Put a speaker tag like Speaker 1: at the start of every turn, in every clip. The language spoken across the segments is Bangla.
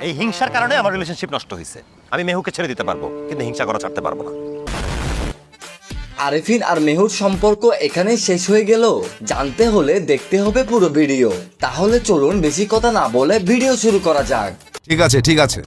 Speaker 1: এই হিংসার কারণে আমার রিলেশনশিপ নষ্ট হয়েছে। আমি মেহুকে ছেড়ে দিতে পারবো, কিন্তু হিংসা করা ছাড়তে পারবো না।
Speaker 2: আরেফিন আর মেহুর সম্পর্ক এখানেই শেষ হয়ে গেল? জানতে হলে দেখতে হবে পুরো ভিডিও। তাহলে চলুন বেশি কথা না বলে ভিডিও শুরু করা যাক।
Speaker 3: ঠিক আছে ঠিক আছে।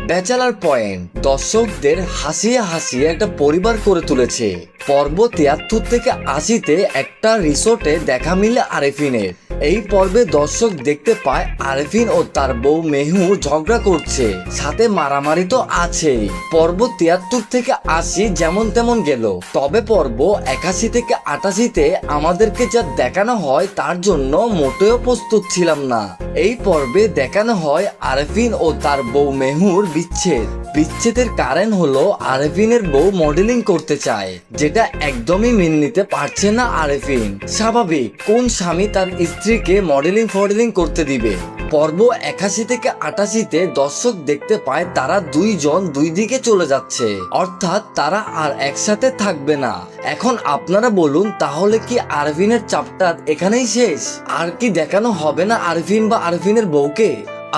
Speaker 2: ব্যাচেলার পয়েন্ট দর্শকদের হাসিয়ে হাসিয়ে একটা পরিবার করে তুলেছে। পর্ব ৭৩ থেকে ৮০-তে একটা রিসোর্টে দেখা মিলে আরেফিনের। এই পর্বে দর্শক দেখতে পায় আরেফিন ও তার বউ মেহু ঝগড়া করছে, সাথে মারামারি তো আছেই। পর্ব ৭৩ থেকে ৮০ যেমন তেমন গেল, তবে পর্ব ৮১ থেকে ৮৮-তে আমাদেরকে যা দেখানো হয় তার জন্য মোটেও প্রস্তুত ছিলাম না। এই পর্বে দেখানো হয় আরেফিন ও তার বউ মেহুর বিচ্ছেদের কারণ হলো আরেফিনের বউ মডেলিং করতে চায়, যেটা একদমই মেনে নিতে পারছে না আরেফিন। স্বাভাবিক, কোন স্বামী তার স্ত্রীকে মডেলিং করতে দিবে? পর্ব ৮১ থেকে ৮৮-তে দর্শক দেখতে পায় তারা দুইজন দুই দিকে চলে যাচ্ছে, অর্থাৎ তারা আর একসাথে থাকবে না। এখন আপনারা বলুন, তাহলে কি আরফিনের চ্যাপ্টার এখানেই শেষ? আর কি দেখানো হবে না আরফিন বা আরফিনের বউকে?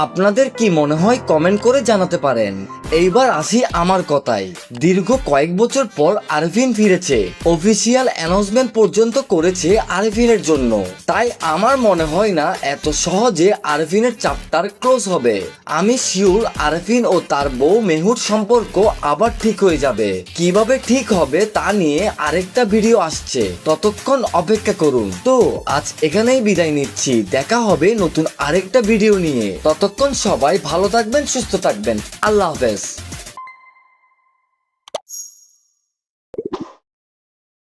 Speaker 2: আপনাদের কি মনে হয় কমেন্ট করে জানাতে পারেন। এইবার আসি আমার কথায়। দীর্ঘ কয়েক বছর পর আরফিন ফিরেছে, অফিসিয়াল অ্যানাউন্সমেন্ট পর্যন্ত করেছে আরফিনের জন্য। তাই আমার মনে হয় না এত সহজে আরফিনের চ্যাপ্টার ক্লোজ হবে। আমি শিওর আরফিন ও তার বউ মেহুর সম্পর্ক আবার ঠিক হয়ে যাবে। কিভাবে ঠিক হবে তা নিয়ে আরেকটা ভিডিও আসছে, ততক্ষণ অপেক্ষা করুন। তো আজ এখানেই বিদায় নিচ্ছি, দেখা হবে নতুন আরেকটা ভিডিও নিয়ে। ততক্ষণ সবাই ভালো থাকবেন, সুস্থ থাকবেন। আল্লাহ হাফেজ।